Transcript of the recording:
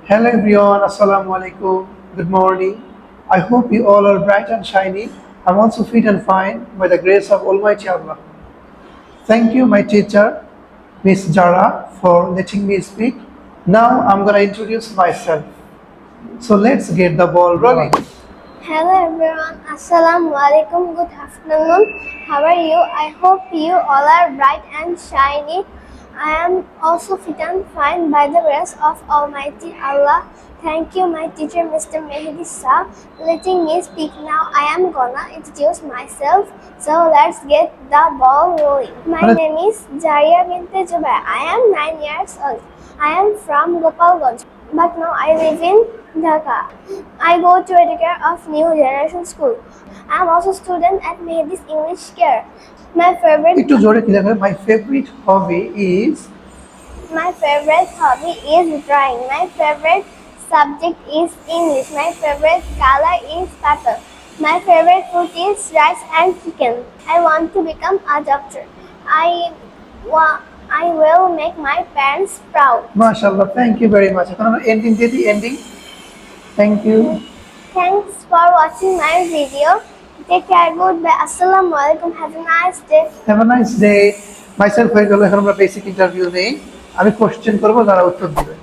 Hello everyone, Assalamu alaikum. Good morning. I hope you all are bright and shiny. I'm also fit and fine by the grace of Almighty Allah. Thank you, my teacher, Miss Jara, for letting me speak. Now I'm gonna introduce myself. So let's get the ball rolling. Hello everyone, Assalamu alaikum, good afternoon. How are you? I hope you all are bright and shiny. I am also fit and fine by the grace of Almighty Allah. Thank you, my teacher, Mr. Mehdi Shah, letting me speak now. I am gonna introduce myself. So let's get the ball rolling. My name is Jaria Binte Jubair. I am 9 years old. I am from Gopalganj, but now I live in Dhaka. I go to Educare of New Generation School. I am also student at Mehdi's English Care. My favorite একটু জোরে কি লেখা? My favorite hobby is drawing. My favorite subject is English. My favorite color is purple. My favorite food is rice and chicken. I want to become a doctor. I will make my parents proud. MashaAllah. Thank you very much. এখন আমরা ending দিয়ে দিই ending. Thank you. Thanks for watching my video. Take care. Goodbye. Assalamu alaikum. Have a nice day. Have a nice day. Myself হয়ে গেল, এখন আমরা basic interview নেই। আমি কোশ্চেন করবো, যারা উত্তর দিবে।